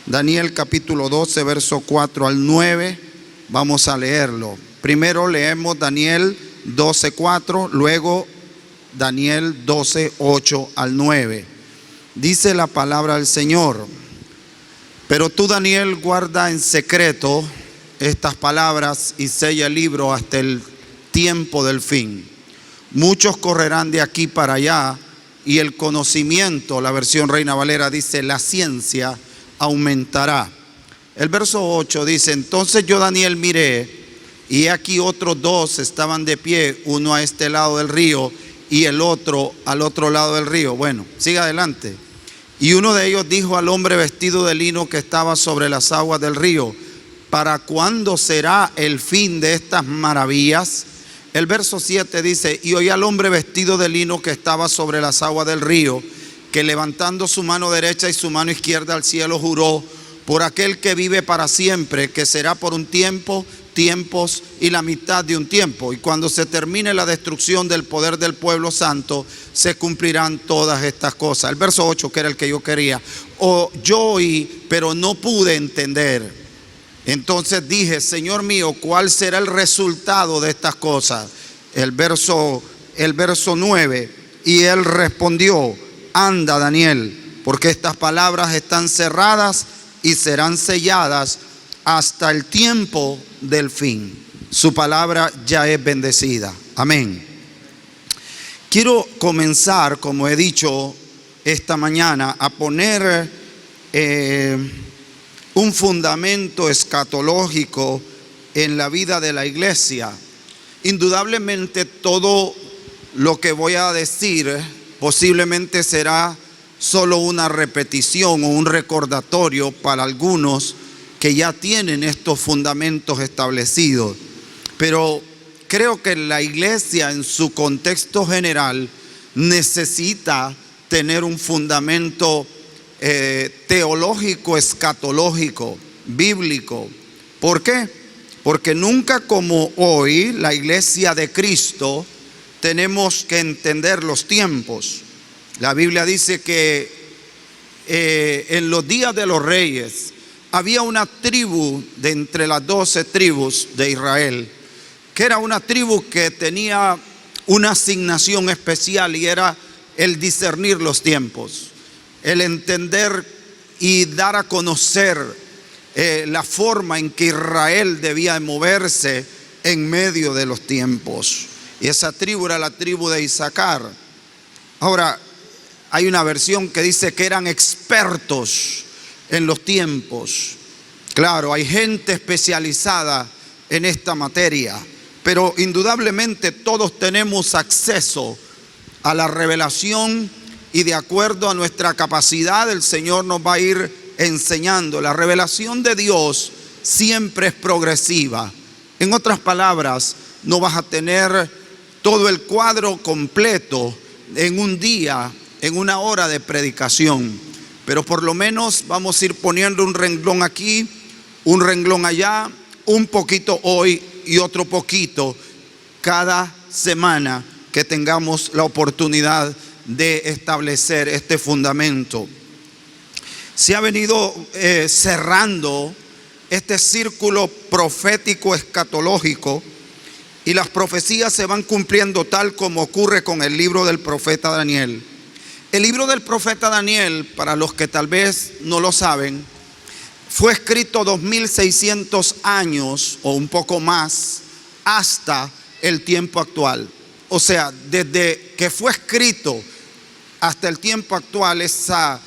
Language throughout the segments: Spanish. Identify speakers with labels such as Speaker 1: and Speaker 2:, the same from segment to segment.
Speaker 1: Daniel capítulo 12, verso 4 al 9. Vamos a leerlo. Primero leemos Daniel 12, 4, luego Daniel 12, 8 al 9. Dice la palabra del Señor: pero tú, Daniel, guarda en secreto estas palabras y sella el libro hasta el tiempo del fin. Muchos correrán de aquí para allá y el conocimiento, la versión Reina Valera dice, la ciencia aumentará. El verso 8 dice: entonces yo, Daniel, miré, y aquí otros dos estaban de pie, uno a este lado del río y el otro al otro lado del río. Bueno, siga adelante. Y uno de ellos dijo al hombre vestido de lino que estaba sobre las aguas del río: ¿para cuándo será el fin de estas maravillas? El verso 7 dice: y oí al hombre vestido de lino que estaba sobre las aguas del río, que levantando su mano derecha y su mano izquierda al cielo juró por aquel que vive para siempre, que será por un tiempo, tiempos y la mitad de un tiempo. Y cuando se termine la destrucción del poder del pueblo santo, se cumplirán todas estas cosas. El verso 8, que era el que yo quería. Yo oí, pero no pude entender. Entonces dije: Señor mío, ¿cuál será el resultado de estas cosas? El verso 9, y él respondió: anda, Daniel, porque estas palabras están cerradas y serán selladas hasta el tiempo del fin. Su palabra ya es bendecida. Amén. Quiero comenzar, como he dicho esta mañana, a poner un fundamento escatológico en la vida de la iglesia. Indudablemente todo lo que voy a decir posiblemente será solo una repetición o un recordatorio para algunos que ya tienen estos fundamentos establecidos. Pero creo que la iglesia en su contexto general necesita tener un fundamento teológico, escatológico, bíblico. ¿Por qué? Porque nunca como hoy la iglesia de Cristo tenemos que entender los tiempos. La Biblia dice que en los días de los reyes había una tribu de entre las 12 tribus de Israel, que era una tribu que tenía una asignación especial, y era el discernir los tiempos, el entender y dar a conocer la forma en que Israel debía moverse en medio de los tiempos. Y esa tribu era la tribu de Isaacar. Ahora, hay una versión que dice que eran expertos en los tiempos. Claro, hay gente especializada en esta materia, pero indudablemente todos tenemos acceso a la revelación, y de acuerdo a nuestra capacidad el Señor nos va a ir enseñando. La revelación de Dios siempre es progresiva. En otras palabras, no vas a tener todo el cuadro completo en un día, en una hora de predicación, pero por lo menos vamos a ir poniendo un renglón aquí, un renglón allá, un poquito hoy y otro poquito cada semana que tengamos la oportunidad de establecer este fundamento. Se ha venido cerrando este círculo profético escatológico, y las profecías se van cumpliendo tal como ocurre con el libro del profeta Daniel. El libro del profeta Daniel, para los que tal vez no lo saben, fue escrito 2600 años o un poco más hasta el tiempo actual. O sea, desde que fue escrito hasta el tiempo actual, esas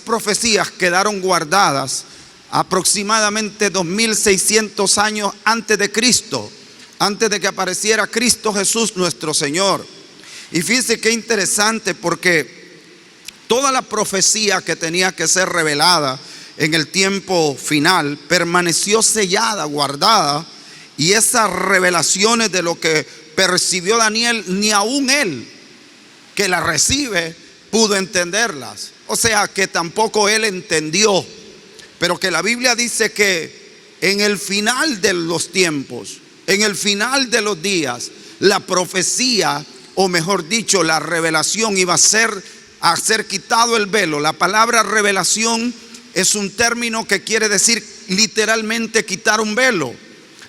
Speaker 1: profecías quedaron guardadas aproximadamente 2600 años antes de Cristo, antes de que apareciera Cristo Jesús nuestro Señor. Y fíjense qué interesante, porque toda la profecía que tenía que ser revelada en el tiempo final permaneció sellada, guardada, y esas revelaciones de lo que percibió Daniel, ni aún él que la recibe pudo entenderlas. O sea que tampoco él entendió, pero que la Biblia dice que en el final de los tiempos, en el final de los días, la profecía, o mejor dicho, la revelación iba a ser quitado el velo. La palabra revelación es un término que quiere decir literalmente quitar un velo.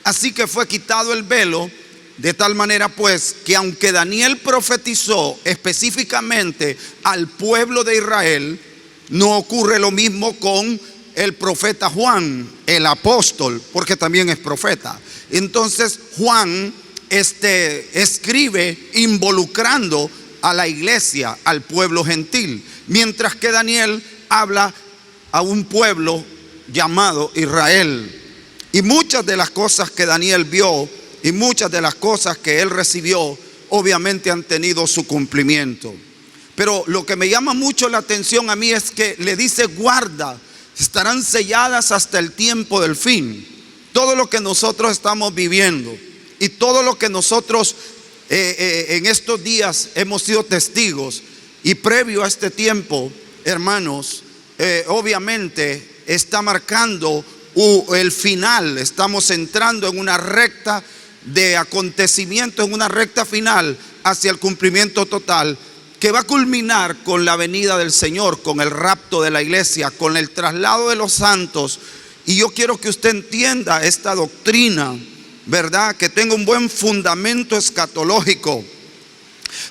Speaker 1: Así que fue quitado el velo, de tal manera pues que aunque Daniel profetizó específicamente al pueblo de Israel, no ocurre lo mismo con el profeta Juan, el apóstol, porque también es profeta. Entonces Juan escribe involucrando a la iglesia, al pueblo gentil, mientras que Daniel habla a un pueblo llamado Israel. Y muchas de las cosas que Daniel vio y muchas de las cosas que él recibió obviamente han tenido su cumplimiento. Pero lo que me llama mucho la atención a mí es que le dice: guarda, estarán selladas hasta el tiempo del fin. Todo lo que nosotros estamos viviendo y todo lo que nosotros en estos días hemos sido testigos, y previo a este tiempo, hermanos, obviamente está marcando el final. Estamos entrando en una recta de acontecimientos, en una recta final hacia el cumplimiento total, que va a culminar con la venida del Señor, con el rapto de la iglesia, con el traslado de los santos. Y yo quiero que usted entienda esta doctrina, ¿verdad? Que tenga un buen fundamento escatológico,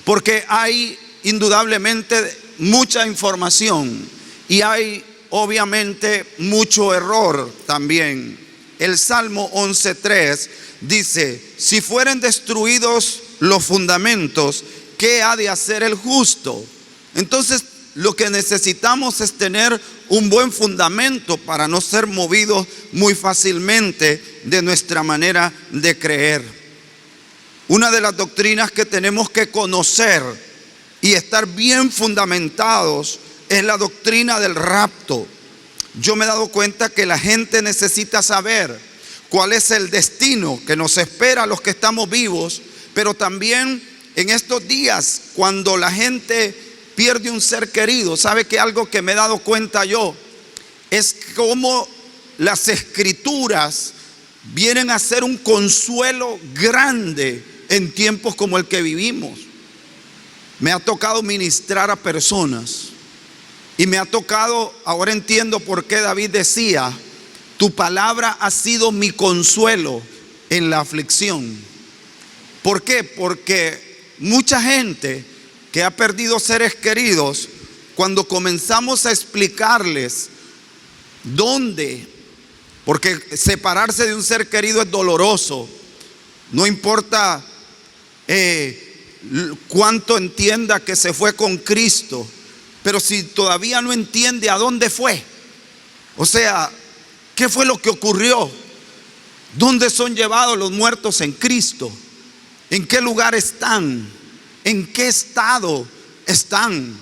Speaker 1: porque hay indudablemente mucha información y hay obviamente mucho error también. El Salmo 11:3 dice: si fueren destruidos los fundamentos, ¿qué ha de hacer el justo? Entonces lo que necesitamos es tener un buen fundamento para no ser movidos muy fácilmente de nuestra manera de creer. Una de las doctrinas que tenemos que conocer y estar bien fundamentados es la doctrina del rapto. Yo me he dado cuenta que la gente necesita saber cuál es el destino que nos espera a los que estamos vivos, pero también en estos días, cuando la gente pierde un ser querido, ¿sabe que algo que me he dado cuenta yo es cómo las escrituras vienen a ser un consuelo grande en tiempos como el que vivimos? Me ha tocado ministrar a personas y me ha tocado, ahora entiendo por qué David decía: tu palabra ha sido mi consuelo en la aflicción. ¿Por qué? Porque mucha gente que ha perdido seres queridos, cuando comenzamos a explicarles dónde, porque separarse de un ser querido es doloroso, no importa cuánto entienda que se fue con Cristo, pero si todavía no entiende a dónde fue, o sea, ¿qué fue lo que ocurrió? ¿Dónde son llevados los muertos en Cristo? ¿En qué lugar están? ¿En qué estado están?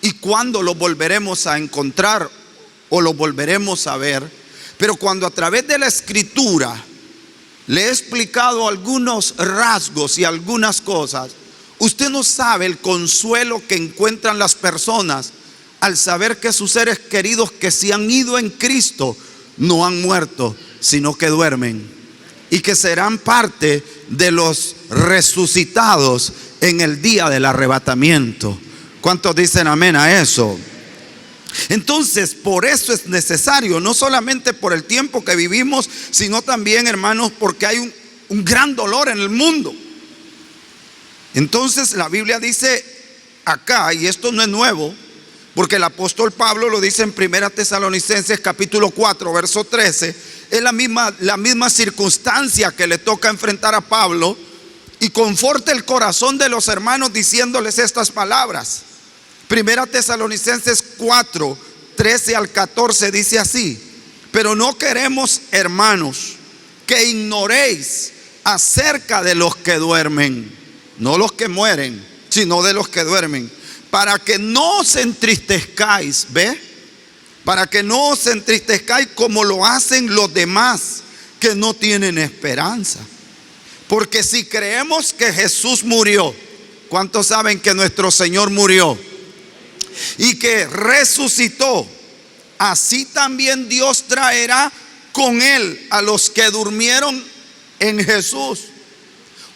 Speaker 1: ¿Y cuándo los volveremos a encontrar o los volveremos a ver? Pero cuando a través de la escritura le he explicado algunos rasgos y algunas cosas, usted no sabe el consuelo que encuentran las personas al saber que sus seres queridos que se han ido en Cristo no han muerto, sino que duermen, y que serán parte de los resucitados en el día del arrebatamiento. ¿Cuántos dicen amén a eso? Entonces, por eso es necesario, no solamente por el tiempo que vivimos, sino también, hermanos, porque hay un gran dolor en el mundo. Entonces la Biblia dice acá, y esto no es nuevo, porque el apóstol Pablo lo dice en 1 Tesalonicenses capítulo 4 verso 13. Es la misma circunstancia que le toca enfrentar a Pablo, y conforta el corazón de los hermanos diciéndoles estas palabras. 1 Tesalonicenses 4, 13 al 14 dice así: pero no queremos, hermanos, que ignoréis acerca de los que duermen, no los que mueren, sino de los que duermen, para que no os entristezcáis, ¿ve? Para que no os entristezcáis como lo hacen los demás que no tienen esperanza. Porque si creemos que Jesús murió, ¿cuántos saben que nuestro Señor murió y que resucitó? Así también Dios traerá con Él a los que durmieron en Jesús.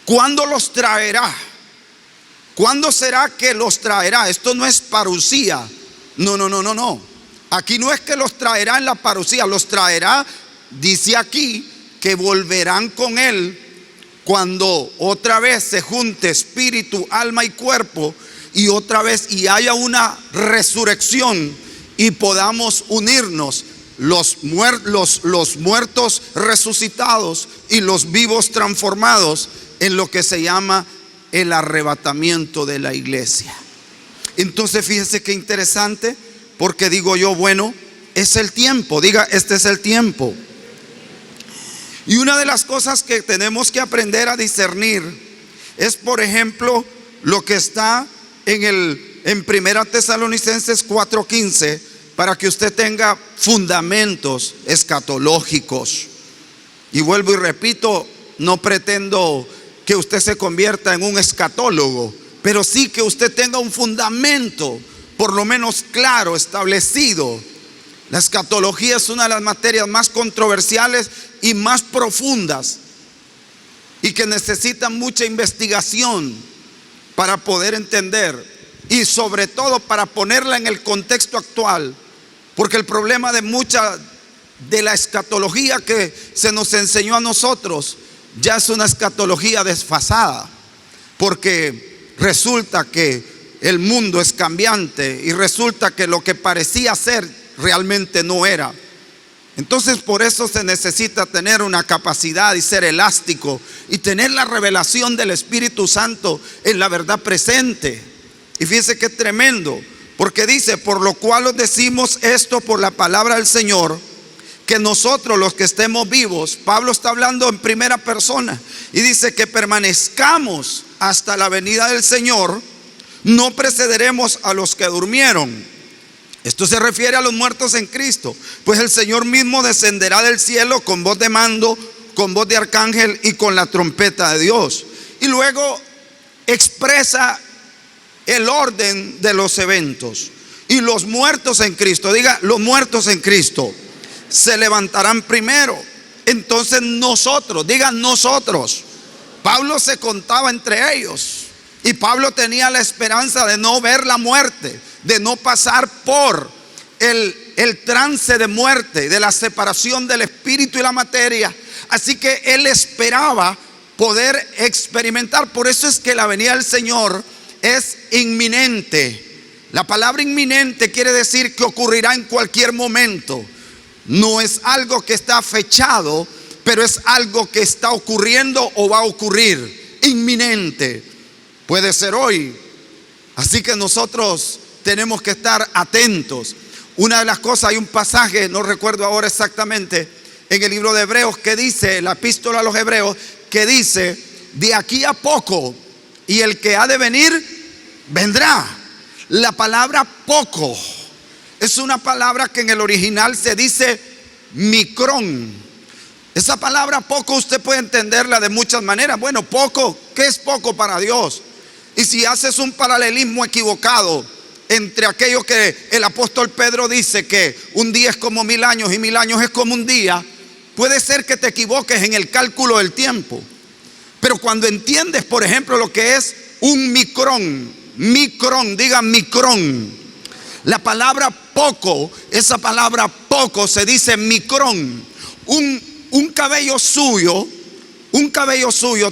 Speaker 1: ¿Cuándo los traerá? ¿Cuándo será que los traerá? Esto no es parucía. No. Aquí no es que los traerá en la parucía, los traerá, dice aquí, que volverán con Él cuando otra vez se junte espíritu, alma y cuerpo, y otra vez y haya una resurrección y podamos unirnos, los muertos resucitados y los vivos transformados, en lo que se llama el arrebatamiento de la iglesia. Entonces fíjense qué interesante, porque digo yo, bueno, es el tiempo, diga, este es el tiempo. Y una de las cosas que tenemos que aprender a discernir es, por ejemplo, lo que está en Primera Tesalonicenses 4:15, para que usted tenga fundamentos escatológicos. Y vuelvo y repito, no pretendo que usted se convierta en un escatólogo, pero sí que usted tenga un fundamento, por lo menos claro, establecido. La escatología es una de las materias más controversiales y más profundas, y que necesita mucha investigación para poder entender, y sobre todo para ponerla en el contexto actual, porque el problema de mucha de la escatología que se nos enseñó a nosotros ya es una escatología desfasada, porque resulta que el mundo es cambiante y resulta que lo que parecía ser realmente no era. Entonces por eso se necesita tener una capacidad y ser elástico y tener la revelación del Espíritu Santo en la verdad presente. Y fíjense qué tremendo, porque dice: por lo cual os decimos esto por la palabra del Señor, que nosotros los que estemos vivos, Pablo está hablando en primera persona y dice que permanezcamos hasta la venida del Señor, no precederemos a los que durmieron. Esto se refiere a los muertos en Cristo, pues el Señor mismo descenderá del cielo con voz de mando, con voz de arcángel y con la trompeta de Dios. Y luego expresa el orden de los eventos. Y los muertos en Cristo, diga, los muertos en Cristo se levantarán primero. Entonces nosotros, digan nosotros. Pablo se contaba entre ellos, y Pablo tenía la esperanza de no ver la muerte, de no pasar por el trance de muerte, de la separación del espíritu y la materia. Así que él esperaba poder experimentar. Por eso es que la venida del Señor es inminente. La palabra inminente quiere decir que ocurrirá en cualquier momento. No es algo que está fechado, pero es algo que está ocurriendo o va a ocurrir. Inminente. Puede ser hoy. Así que nosotros tenemos que estar atentos. Una de las cosas, hay un pasaje, no recuerdo ahora exactamente, en el libro de Hebreos que dice, la epístola a los Hebreos, que dice: de aquí a poco, y el que ha de venir, vendrá. La palabra poco es una palabra que en el original se dice micrón. Esa palabra poco usted puede entenderla de muchas maneras. Bueno, poco, ¿qué es poco para Dios? Y si haces un paralelismo equivocado entre aquello que el apóstol Pedro dice, que un día es como 1000 años y 1000 años es como un día, puede ser que te equivoques en el cálculo del tiempo. Pero cuando entiendes, por ejemplo, lo que es un micrón, diga micrón. La palabra poco, esa palabra poco se dice micrón. Un cabello suyo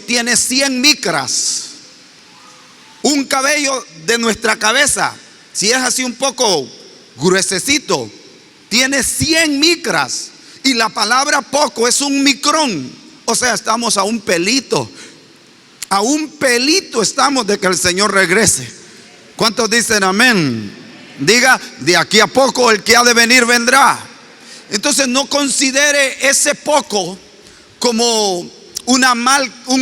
Speaker 1: tiene 100 micras. Un cabello de nuestra cabeza, si es así un poco gruesecito, tiene 100 micras. Y la palabra poco es un micrón. O sea, estamos a un pelito estamos de que el Señor regrese. ¿Cuántos dicen amén? Diga, de aquí a poco el que ha de venir vendrá. Entonces no considere ese poco como un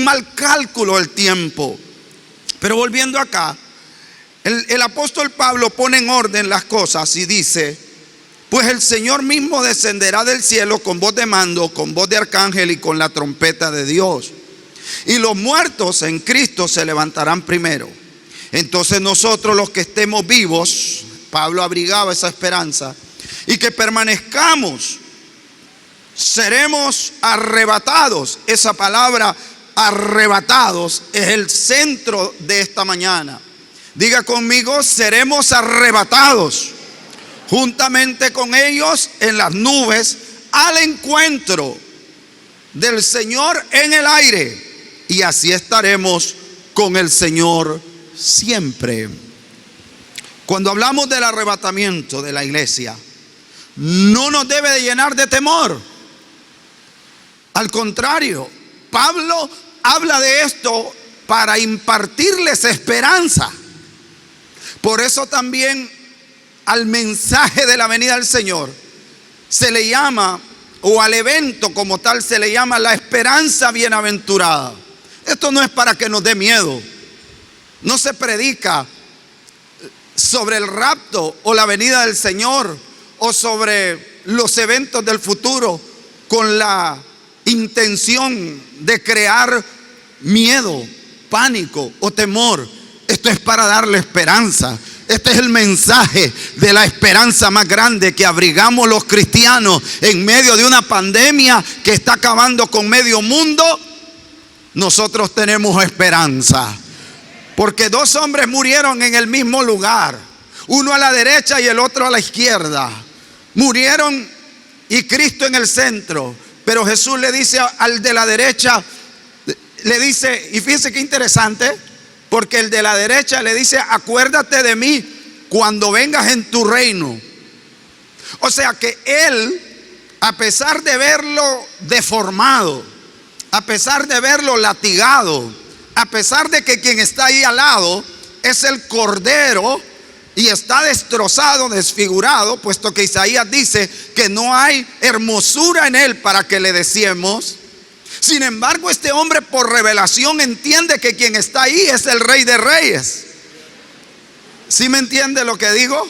Speaker 1: mal cálculo del tiempo. Pero volviendo acá, el apóstol Pablo pone en orden las cosas y dice: pues el Señor mismo descenderá del cielo con voz de mando, con voz de arcángel y con la trompeta de Dios. Y los muertos en Cristo se levantarán primero. Entonces nosotros los que estemos vivos, Pablo abrigaba esa esperanza, y que permanezcamos, seremos arrebatados. Esa palabra arrebatados es el centro de esta mañana. Diga conmigo: seremos arrebatados juntamente con ellos en las nubes al encuentro del Señor en el aire, y así estaremos con el Señor siempre. Cuando hablamos del arrebatamiento de la iglesia, no nos debe de llenar de temor. Al contrario, Pablo habla de esto para impartirles esperanza. Por eso también al mensaje de la venida del Señor se le llama, o al evento como tal se le llama, la esperanza bienaventurada. Esto no es para que nos dé miedo. No se predica sobre el rapto o la venida del Señor o sobre los eventos del futuro con la intención de crear miedo, pánico o temor. Esto es para darle esperanza. Este es el mensaje de la esperanza más grande que abrigamos los cristianos en medio de una pandemia que está acabando con medio mundo. Nosotros tenemos esperanza, porque dos hombres murieron en el mismo lugar, uno a la derecha y el otro a la izquierda. Murieron y Cristo en el centro. Pero Jesús le dice al de la derecha, le dice, y fíjense qué interesante, porque el de la derecha le dice: acuérdate de mí cuando vengas en tu reino. O sea que él, a pesar de verlo deformado, a pesar de verlo latigado, a pesar de que quien está ahí al lado es el Cordero y está destrozado, desfigurado, puesto que Isaías dice que no hay hermosura en él para que le deseemos. Sin embargo, este hombre por revelación entiende que quien está ahí es el Rey de Reyes. ¿Sí me entiende lo que digo?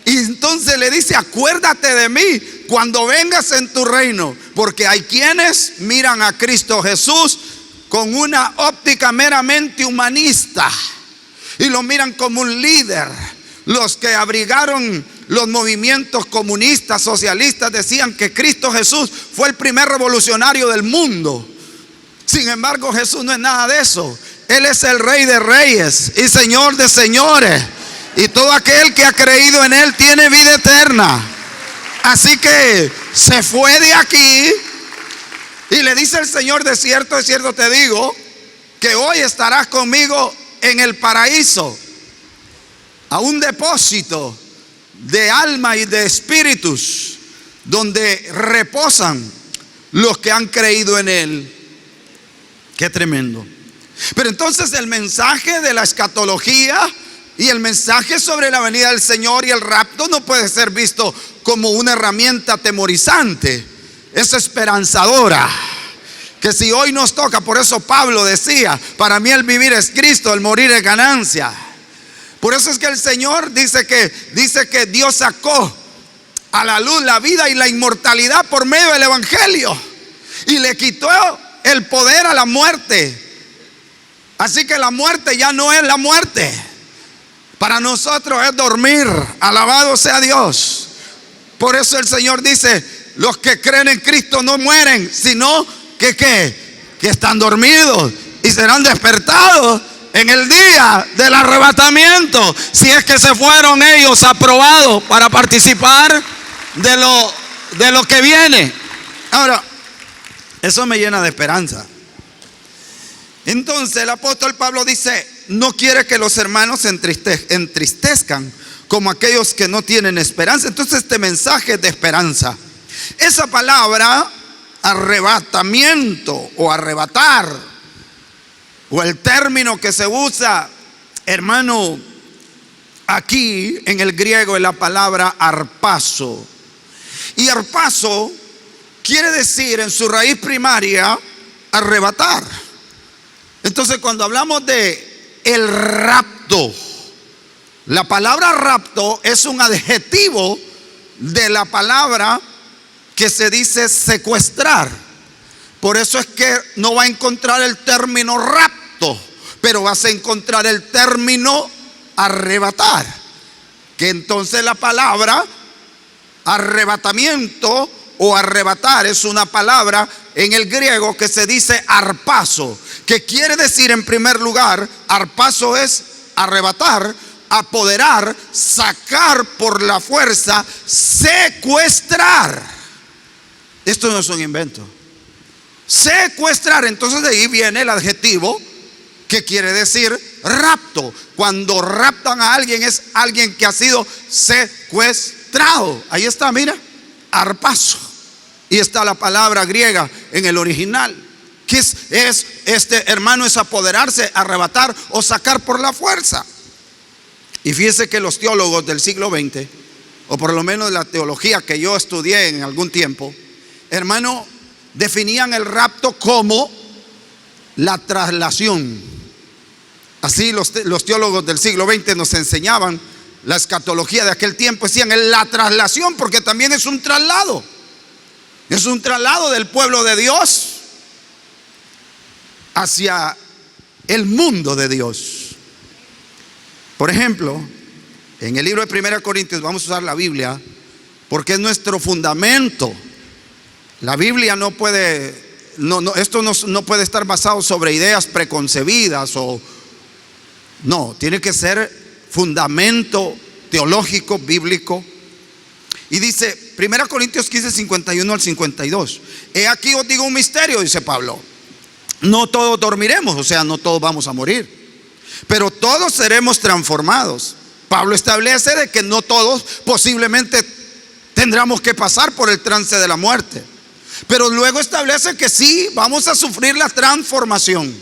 Speaker 1: Y entonces le dice: acuérdate de mí cuando vengas en tu reino. Porque hay quienes miran a Cristo Jesús con una óptica meramente humanista y lo miran como un líder. Los que abrigaron los movimientos comunistas, socialistas, decían que Cristo Jesús fue el primer revolucionario del mundo. Sin embargo, Jesús no es nada de eso. Él es el Rey de Reyes y Señor de señores, y todo aquel que ha creído en Él tiene vida eterna. Así que se fue de aquí y le dice el Señor: de cierto te digo que hoy estarás conmigo en el paraíso, a un depósito de alma y de espíritus donde reposan los que han creído en Él. Qué tremendo. Pero entonces el mensaje de la escatología y el mensaje sobre la venida del Señor y el rapto no puede ser visto como una herramienta atemorizante. Es esperanzadora. Que si hoy nos toca, por eso Pablo decía: para mí el vivir es Cristo, el morir es ganancia. Por eso es que el Señor dice que Dios sacó a la luz la vida y la inmortalidad por medio del Evangelio, y le quitó el poder a la muerte. Así que la muerte ya no es la muerte. Para nosotros es dormir. Alabado sea Dios. Por eso el Señor dice: los que creen en Cristo no mueren, sino que están dormidos y serán despertados en el día del arrebatamiento, si es que se fueron ellos aprobados para participar de lo que viene. Ahora, eso me llena de esperanza. Entonces el apóstol Pablo dice: no quiere que los hermanos se entristezcan como aquellos que no tienen esperanza. Entonces este mensaje es de esperanza. Esa palabra arrebatamiento o arrebatar, o el término que se usa, hermano, aquí en el griego, es la palabra arpazo. Y arpazo quiere decir en su raíz primaria arrebatar. Entonces cuando hablamos de el rapto, la palabra rapto es un adjetivo de la palabra que se dice secuestrar. Por eso es que no va a encontrar el término rapto, pero vas a encontrar el término arrebatar. Que entonces la palabra arrebatamiento o arrebatar es una palabra en el griego que se dice arpazo, que quiere decir, en primer lugar, arpazo es arrebatar, apoderar, sacar por la fuerza, secuestrar. Esto no es un invento. Secuestrar, entonces de ahí viene el adjetivo que quiere decir rapto. Cuando raptan a alguien es alguien que ha sido secuestrado. Ahí está, mira, arpazo. Y está la palabra griega en el original. ¿Qué es hermano? Es apoderarse, arrebatar o sacar por la fuerza. Y fíjese que los teólogos del siglo XX, o por lo menos la teología que yo estudié en algún tiempo, hermano, definían el rapto como la traslación. Así los teólogos del siglo XX nos enseñaban la escatología de aquel tiempo. Decían la traslación, porque también es un traslado. Es un traslado del pueblo de Dios hacia el mundo de Dios. Por ejemplo, en el libro de 1 Corintios, vamos a usar la Biblia porque es nuestro fundamento. La Biblia no puede, esto no puede estar basado sobre ideas preconcebidas no, tiene que ser fundamento teológico, bíblico. Y dice 1 Corintios 15, 51 al 52. He aquí os digo un misterio, dice Pablo. No todos dormiremos, o sea, no todos vamos a morir, pero todos seremos transformados. Pablo establece de que no todos posiblemente tendremos que pasar por el trance de la muerte, pero luego establece que sí vamos a sufrir la transformación,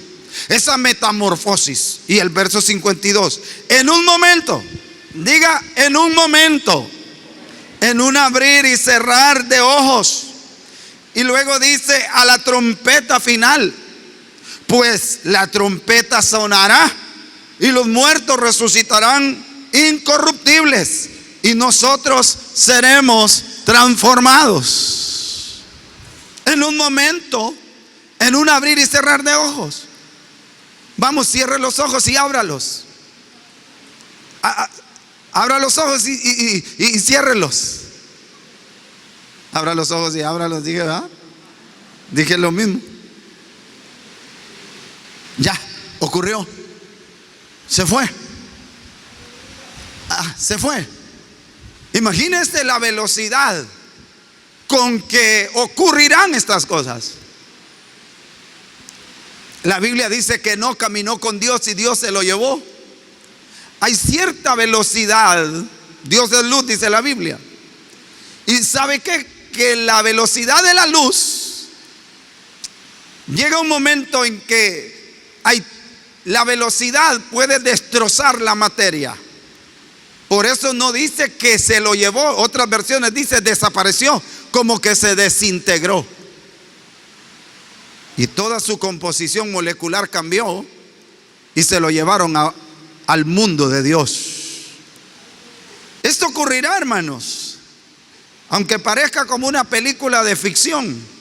Speaker 1: esa metamorfosis. Y el verso 52, en un momento, diga en un momento, en un abrir y cerrar de ojos. Y luego dice a la trompeta final, pues la trompeta sonará y los muertos resucitarán incorruptibles y nosotros seremos transformados. En un momento, en un abrir y cerrar de ojos. Vamos, cierre los ojos y ábralos. Abra los ojos y ciérrelos. Abra los ojos y ábralos. Dije, ¿verdad? Dije lo mismo. Ya, ocurrió. Se fue. Se fue. Imagínese la velocidad con que ocurrirán estas cosas. La Biblia dice que no caminó con Dios y Dios se lo llevó. Hay cierta velocidad. Dios es luz, dice la Biblia. Y ¿sabe qué? Que la velocidad de la luz llega un momento en que la velocidad puede destrozar la materia. Por eso no dice que se lo llevó. Otras versiones dice desapareció, como que se desintegró. Y toda su composición molecular cambió y se lo llevaron al mundo de Dios. Esto ocurrirá, hermanos, aunque parezca como una película de ficción.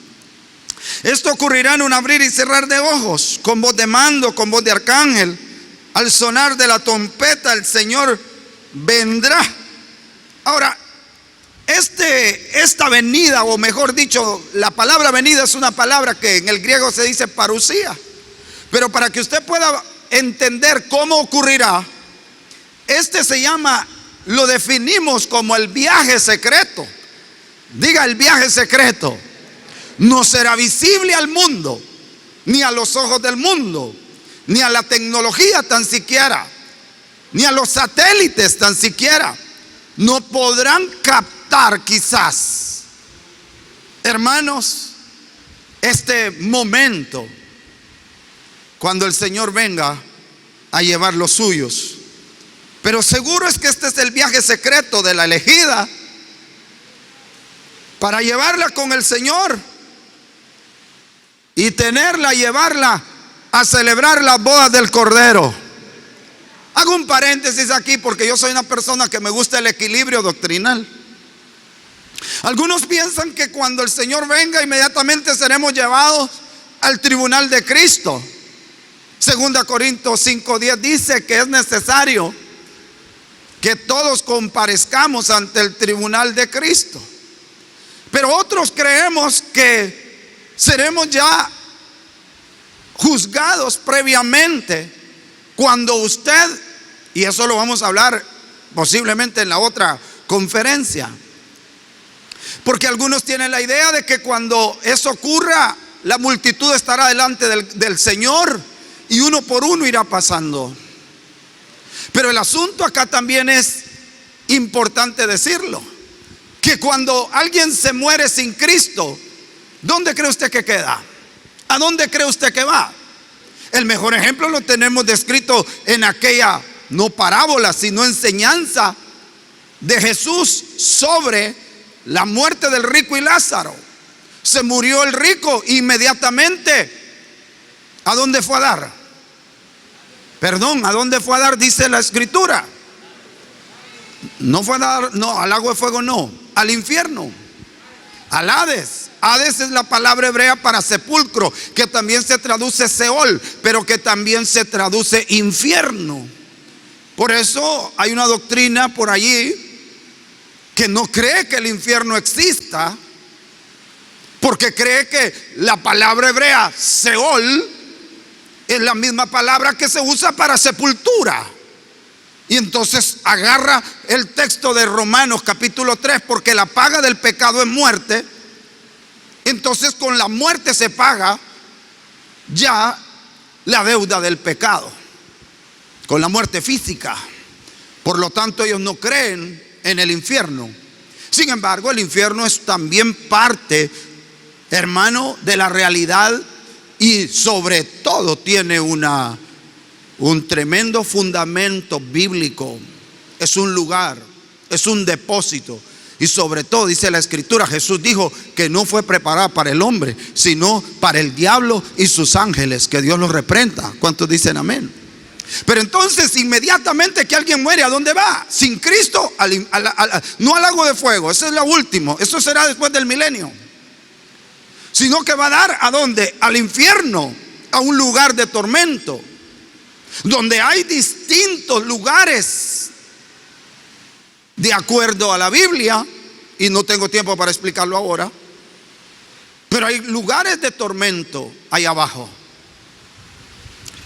Speaker 1: Esto ocurrirá en un abrir y cerrar de ojos, con voz de mando, con voz de arcángel. Al sonar de la trompeta, el Señor vendrá. Ahora, esta venida, o mejor dicho, la palabra venida es una palabra que en el griego se dice parusía. Pero para que usted pueda entender cómo ocurrirá, se llama, lo definimos como el viaje secreto. Diga, el viaje secreto. No será visible al mundo, ni a los ojos del mundo, ni a la tecnología tan siquiera, ni a los satélites tan siquiera. No podrán captar quizás, hermanos, este momento cuando el Señor venga a llevar los suyos. Pero seguro es que este es el viaje secreto de la elegida para llevarla con el Señor y llevarla a celebrar las bodas del Cordero. Hago un paréntesis aquí porque yo soy una persona que me gusta el equilibrio doctrinal. Algunos piensan que cuando el Señor venga inmediatamente seremos llevados al tribunal de Cristo. 2 Corintios 5:10 dice que es necesario que todos comparezcamos ante el tribunal de Cristo. Pero otros creemos que seremos ya juzgados previamente cuando usted Y eso lo vamos a hablar posiblemente en la otra conferencia. Porque algunos tienen la idea de que cuando eso ocurra, la multitud estará delante del Señor y uno por uno irá pasando. Pero el asunto acá también es importante decirlo, que cuando alguien se muere sin Cristo, ¿dónde cree usted que queda? ¿A dónde cree usted que va? El mejor ejemplo lo tenemos descrito en aquella, no parábola, sino enseñanza de Jesús sobre la muerte del rico y Lázaro. Se murió el rico inmediatamente. ¿A dónde fue a dar? Perdón, ¿a dónde fue a dar? Dice la escritura. No fue a dar, no, al lago de fuego no, al infierno, al Hades. Hades es la palabra hebrea para sepulcro, que también se traduce Seol, pero que también se traduce infierno. Por eso hay una doctrina por allí que no cree que el infierno exista, porque cree que la palabra hebrea Seol es la misma palabra que se usa para sepultura. Y entonces agarra el texto de Romanos capítulo 3, porque la paga del pecado es muerte. Entonces con la muerte se paga ya la deuda del pecado, con la muerte física. Por lo tanto ellos no creen en el infierno. Sin embargo, el infierno es también parte, hermano, de la realidad, y sobre todo tiene un tremendo fundamento bíblico. Es un lugar, es un depósito. Y sobre todo dice la escritura, Jesús dijo que no fue preparada para el hombre, sino para el diablo y sus ángeles. Que Dios los reprenda. ¿Cuántos dicen amén? Pero entonces inmediatamente que alguien muere, ¿a dónde va? Sin Cristo, no al lago de fuego. Eso es lo último. Eso será después del milenio. Sino que va a dar ¿a dónde? Al infierno, a un lugar de tormento, donde hay distintos lugares de acuerdo a la Biblia, y no tengo tiempo para explicarlo ahora. Pero hay lugares de tormento ahí abajo.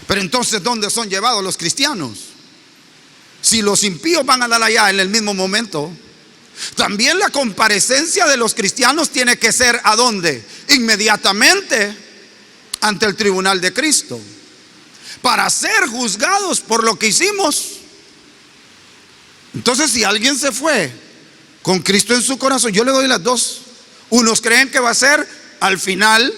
Speaker 1: Pero entonces, ¿dónde son llevados los cristianos? Si los impíos van a dar allá en el mismo momento, también la comparecencia de los cristianos tiene que ser ¿a dónde? Inmediatamente ante el tribunal de Cristo, para ser juzgados por lo que hicimos. Entonces, si alguien se fue con Cristo en su corazón, yo le doy las dos. Unos creen que va a ser al final,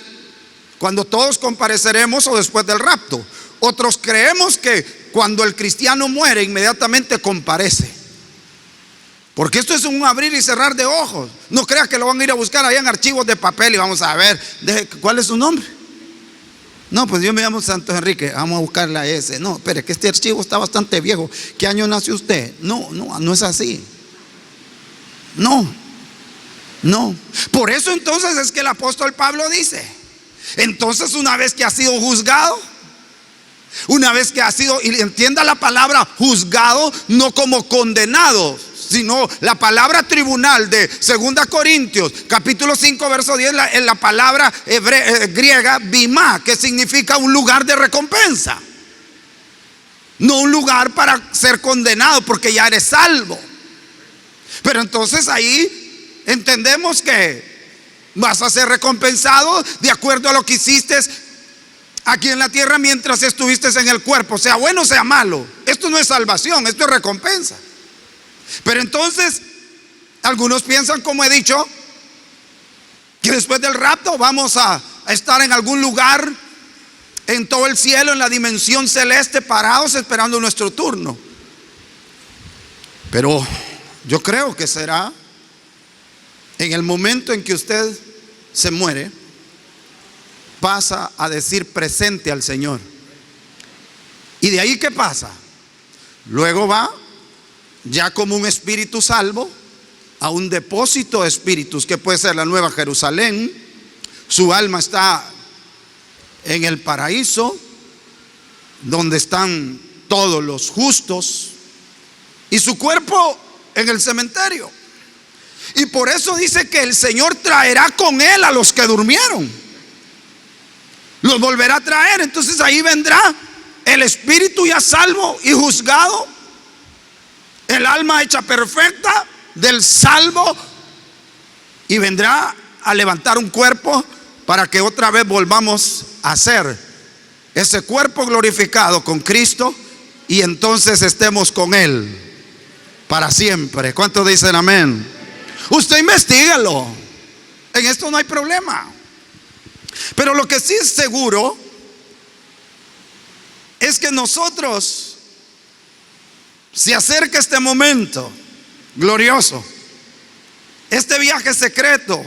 Speaker 1: cuando todos compareceremos, o después del rapto. Otros creemos que cuando el cristiano muere, inmediatamente comparece. Porque esto es un abrir y cerrar de ojos. No crea que lo van a ir a buscar allá en archivos de papel y vamos a ver, ¿cuál es su nombre? No, pues yo me llamo Santos Enrique, vamos a buscarla ese. No, espere, que este archivo está bastante viejo. ¿Qué año nació usted? No es así. No. Por eso entonces es que el apóstol Pablo dice, entonces una vez que ha sido juzgado, una vez que ha sido, y entienda la palabra juzgado no como condenado, sino la palabra tribunal de 2 Corintios capítulo 5 verso 10, en la palabra griega bimá, que significa un lugar de recompensa, no un lugar para ser condenado, porque ya eres salvo. Pero entonces ahí entendemos que vas a ser recompensado de acuerdo a lo que hiciste aquí en la tierra mientras estuviste en el cuerpo, sea bueno o sea malo. Esto no es salvación, esto es recompensa. Pero entonces algunos piensan, como he dicho, que después del rapto vamos a estar en algún lugar en todo el cielo, en la dimensión celeste, parados esperando nuestro turno. Pero yo creo que será en el momento en que usted se muere, pasa a decir presente al Señor. ¿Y de ahí qué pasa? Luego va ya como un espíritu salvo a un depósito de espíritus, que puede ser la Nueva Jerusalén. Su alma está en el paraíso, donde están todos los justos, y su cuerpo en el cementerio. Y por eso dice que el Señor traerá con él a los que durmieron, los volverá a traer. Entonces ahí vendrá el espíritu ya salvo y juzgado el alma hecha perfecta del salvo, y vendrá a levantar un cuerpo para que otra vez volvamos a ser ese cuerpo glorificado con Cristo, y entonces estemos con Él para siempre. ¿Cuántos dicen amén? Usted investígalo, en esto no hay problema. Pero lo que sí es seguro es que nosotros, se acerca este momento glorioso, este viaje secreto,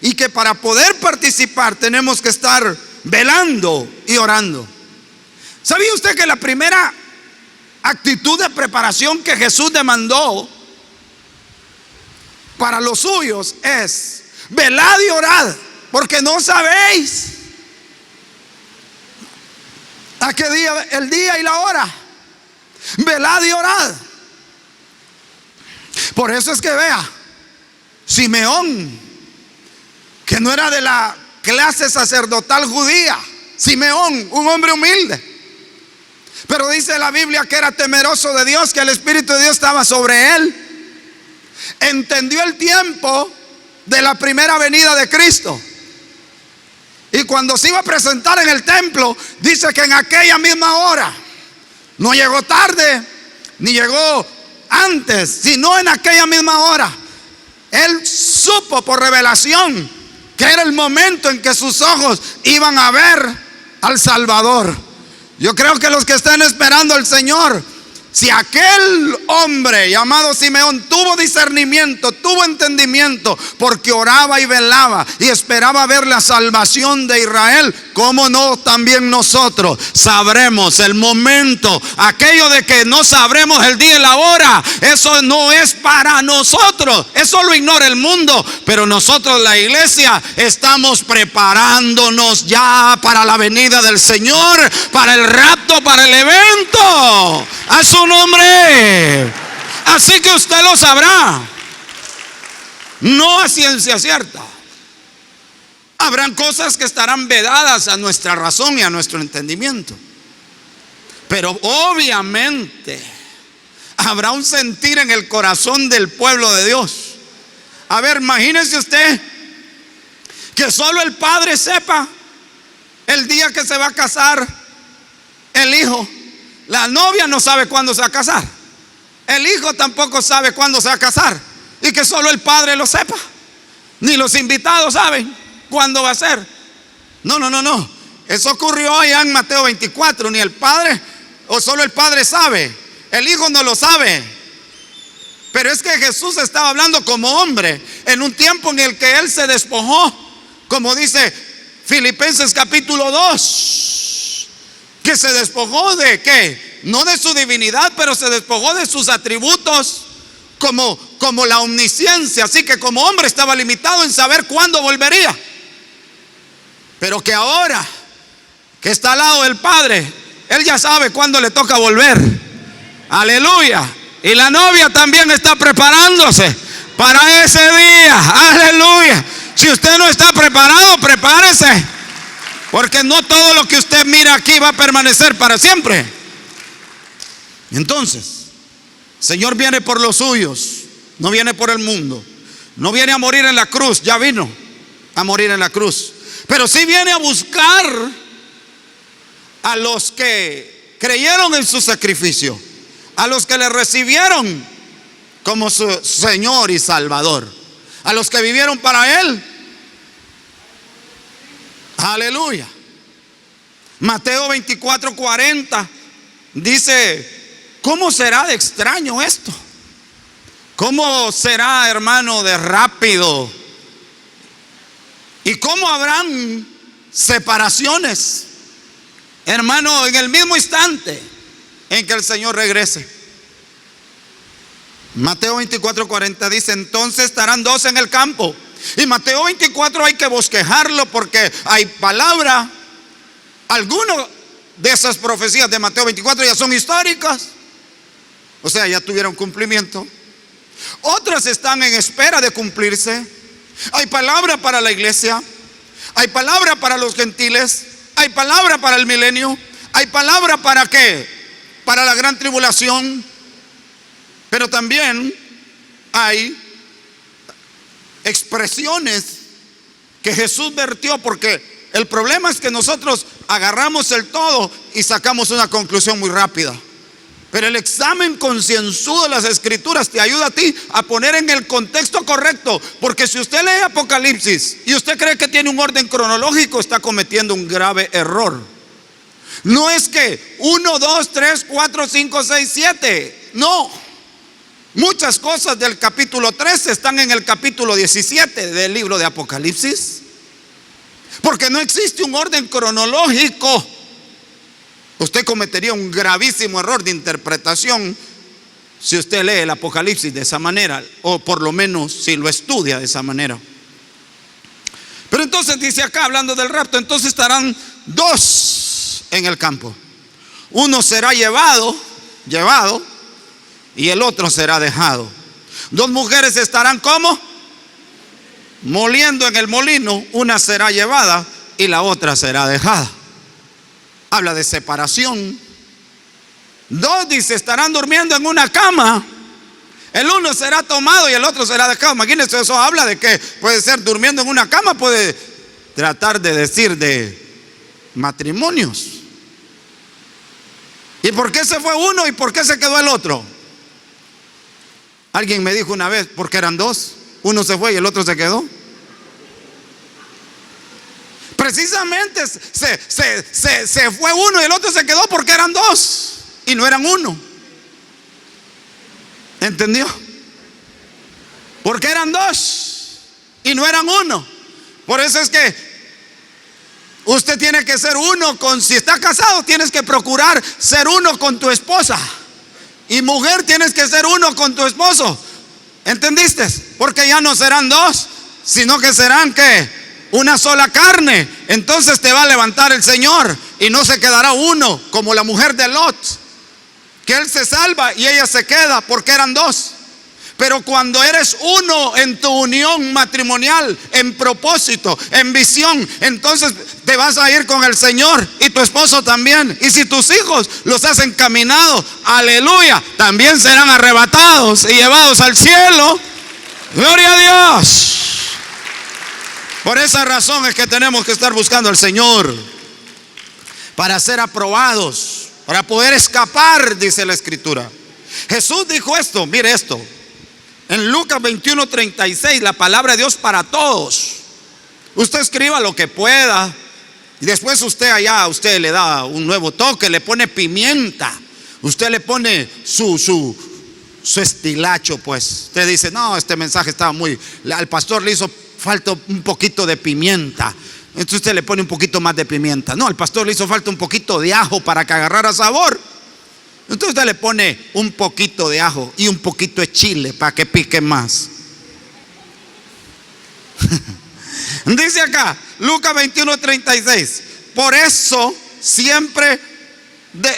Speaker 1: y que para poder participar tenemos que estar velando y orando. ¿Sabía usted que la primera actitud de preparación que Jesús demandó para los suyos es: velad y orad, porque no sabéis a qué día, el día y la hora? Velad y orad. Por eso es que vea, Simeón, que no era de la clase sacerdotal judía, Simeón, un hombre humilde, pero dice la Biblia que era temeroso de Dios, que el Espíritu de Dios estaba sobre él. Entendió el tiempo de la primera venida de Cristo, y cuando se iba a presentar en el templo, dice que en aquella misma hora, no llegó tarde ni llegó antes, sino en aquella misma hora, él supo por revelación que era el momento en que sus ojos iban a ver al Salvador. Yo creo que los que están esperando al Señor, si aquel hombre llamado Simeón tuvo discernimiento, tuvo entendimiento, porque oraba y velaba y esperaba ver la salvación de Israel, ¿cómo no también nosotros sabremos el momento? Aquello de que no sabremos el día y la hora, eso no es para nosotros, eso lo ignora el mundo. Pero nosotros, la iglesia, estamos preparándonos ya para la venida del Señor, para el rapto, para el evento. A su nombre. Así que usted lo sabrá, no a ciencia cierta. Habrán cosas que estarán vedadas a nuestra razón y a nuestro entendimiento, pero obviamente habrá un sentir en el corazón del pueblo de Dios. A ver, imagínese usted que solo el padre sepa el día que se va a casar el hijo. La novia no sabe cuándo se va a casar, el hijo tampoco sabe cuándo se va a casar, y que solo el padre lo sepa. Ni los invitados saben cuándo va a ser. No. Eso ocurrió allá en Mateo 24. Ni el padre, o solo el padre sabe, el hijo no lo sabe. Pero es que Jesús estaba hablando como hombre en un tiempo en el que él se despojó, como dice Filipenses capítulo 2. Que se despojó de ¿qué? No de su divinidad, pero se despojó de sus atributos como la omnisciencia. Así que como hombre estaba limitado en saber cuándo volvería, pero que ahora que está al lado del Padre, él ya sabe cuándo le toca volver. Aleluya. Y la novia también está preparándose para ese día. Aleluya. Si usted no está preparado, prepárese, porque no todo lo que usted mira aquí va a permanecer para siempre. Entonces, el Señor viene por los suyos, no viene por el mundo. No viene a morir en la cruz, ya vino a morir en la cruz, pero sí viene a buscar a los que creyeron en su sacrificio, a los que le recibieron como su Señor y Salvador, a los que vivieron para Él. Aleluya. Mateo 24:40 dice: ¿cómo será de extraño esto? ¿Cómo será, hermano, de rápido? ¿Y cómo habrán separaciones, hermano, en el mismo instante en que el Señor regrese? Mateo 24:40 dice: entonces estarán dos en el campo. Y Mateo 24 hay que bosquejarlo, porque hay palabra. Algunas de esas profecías de Mateo 24 ya son históricas, o sea, ya tuvieron cumplimiento. Otras están en espera de cumplirse. Hay palabra para la iglesia, hay palabra para los gentiles, hay palabra para el milenio, hay palabra para ¿qué? Para la gran tribulación. Pero también hay expresiones que Jesús vertió, porque el problema es que nosotros agarramos el todo y sacamos una conclusión muy rápida. Pero el examen concienzudo de las Escrituras te ayuda a ti a poner en el contexto correcto. Porque si usted lee Apocalipsis y usted cree que tiene un orden cronológico, está cometiendo un grave error. No es que 1, 2, 3, 4, 5, 6, 7. No. Muchas cosas del capítulo 13 están en el capítulo 17 del libro de Apocalipsis. Porque no existe un orden cronológico. Usted cometería un gravísimo error de interpretación si usted lee el Apocalipsis de esa manera, o por lo menos si lo estudia de esa manera. Pero entonces dice acá, hablando del rapto, entonces estarán dos en el campo. Uno será llevado, y el otro será dejado. Dos mujeres estarán ¿cómo? Moliendo en el molino. Una será llevada y la otra será dejada. Habla de separación. Dos, dice, estarán durmiendo en una cama. El uno será tomado y el otro será dejado. Imagínense, eso habla de que puede ser durmiendo en una cama, puede tratar de decir de matrimonios. ¿Y por qué se fue uno y por qué se quedó el otro? Alguien me dijo una vez, porque eran dos. Uno se fue y el otro se quedó. Precisamente se fue uno y el otro se quedó porque eran dos y no eran uno. ¿Entendió? Porque eran dos y no eran uno. Por eso es que usted tiene que ser uno si está casado, tienes que procurar ser uno con tu esposa. Y mujer, tienes que ser uno con tu esposo. ¿Entendiste? Porque ya no serán dos, sino que serán ¿qué? Una sola carne. Entonces te va a levantar el Señor y no se quedará uno, como la mujer de Lot, que él se salva y ella se queda porque eran dos. Pero cuando eres uno en tu unión matrimonial, en propósito, en visión, entonces te vas a ir con el Señor y tu esposo también. Y si tus hijos los has encaminado, aleluya, también serán arrebatados y llevados al cielo. Gloria a Dios. Por esa razón es que tenemos que estar buscando al Señor para ser aprobados, para poder escapar, dice la Escritura. Jesús dijo esto, mire esto, en Lucas 21:36, la palabra de Dios para todos. Usted escriba lo que pueda y después usted le da un nuevo toque, le pone pimienta, usted le pone su estilacho, pues. Usted dice, no, este mensaje estaba al pastor le hizo falta un poquito de pimienta. Entonces usted le pone un poquito más de pimienta. No, al pastor le hizo falta un poquito de ajo para que agarrara sabor. Entonces usted le pone un poquito de ajo y un poquito de chile para que pique más. Dice acá, Lucas 21:36. Por eso siempre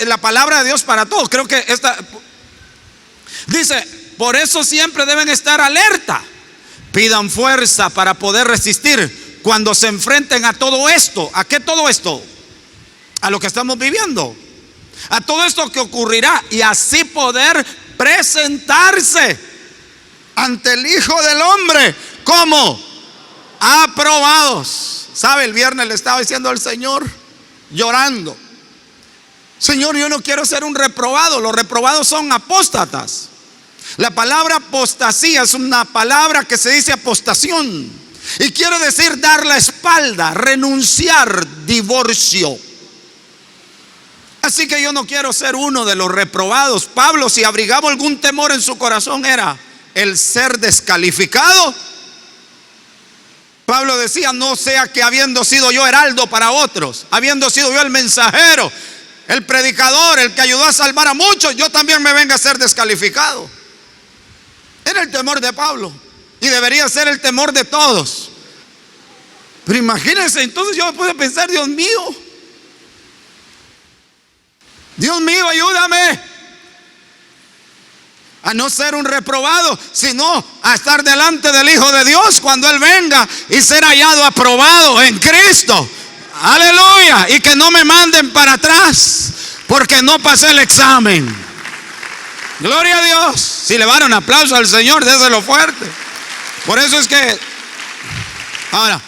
Speaker 1: la palabra de Dios para todos. Creo que dice, por eso siempre deben estar alerta. Pidan fuerza para poder resistir cuando se enfrenten a todo esto. ¿A qué todo esto? A lo que estamos viviendo, a todo esto que ocurrirá, y así poder presentarse ante el Hijo del Hombre como aprobados. ¿Sabe? El viernes le estaba diciendo al Señor, llorando, Señor, yo no quiero ser un reprobado. Los reprobados son apóstatas. La palabra apostasía es una palabra que se dice apostación y quiere decir dar la espalda, renunciar, divorcio. Así que yo no quiero ser uno de los reprobados. Pablo, si abrigaba algún temor en su corazón, era el ser descalificado. Pablo decía, no sea que habiendo sido yo heraldo para otros, habiendo sido yo el mensajero, el predicador, el que ayudó a salvar a muchos, yo también me venga a ser descalificado. Era el temor de Pablo y debería ser el temor de todos. Pero imagínense, entonces yo me pude pensar, Dios mío, ayúdame a no ser un reprobado, sino a estar delante del Hijo de Dios cuando Él venga y ser hallado aprobado en Cristo. Aleluya. Y que no me manden para atrás porque no pasé el examen. Gloria a Dios. Si le van un aplauso al Señor, déselo fuerte. Por eso es que ahora,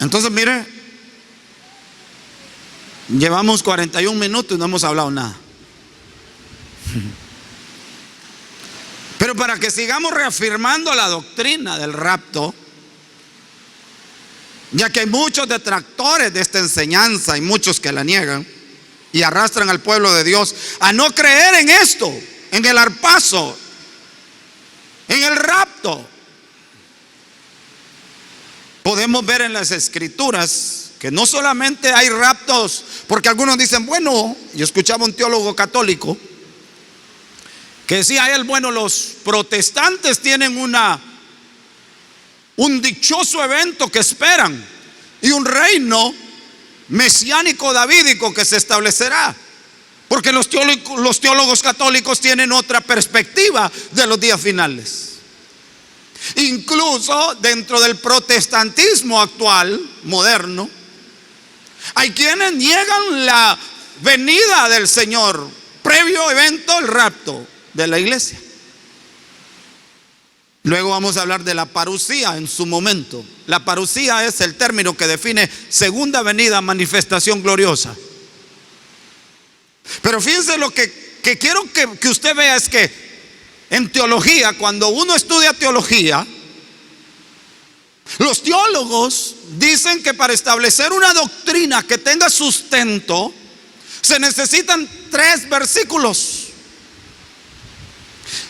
Speaker 1: entonces mire, llevamos 41 minutos y no hemos hablado nada. Pero para que sigamos reafirmando la doctrina del rapto, ya que hay muchos detractores de esta enseñanza y muchos que la niegan y arrastran al pueblo de Dios a no creer en esto, en el arpazo, en el rapto. Podemos ver en las escrituras que no solamente hay raptos, porque algunos dicen, bueno, yo escuchaba un teólogo católico que decía él, bueno, los protestantes tienen un dichoso evento que esperan y un reino mesiánico davídico que se establecerá, porque los teólogos católicos tienen otra perspectiva de los días finales. Incluso dentro del protestantismo actual, moderno, hay quienes niegan la venida del Señor, previo evento, el rapto de la iglesia. Luego vamos a hablar de la parusía en su momento. La parusía es el término que define segunda venida, manifestación gloriosa. Pero fíjense lo que quiero que usted vea es que en teología, cuando uno estudia teología, los teólogos dicen que para establecer una doctrina que tenga sustento, se necesitan 3 versículos.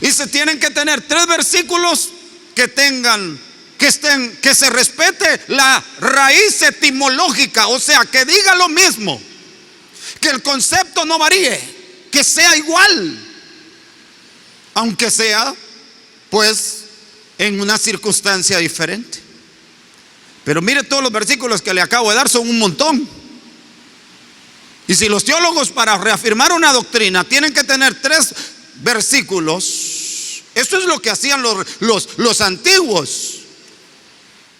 Speaker 1: Y se tienen que tener 3 versículos que se respete la raíz etimológica, o sea, que diga lo mismo, que el concepto no varíe, que sea igual, aunque sea pues en una circunstancia diferente. Pero mire, todos los versículos que le acabo de dar son un montón. Y si los teólogos para reafirmar una doctrina tienen que tener 3 versículos, esto es lo que hacían los antiguos,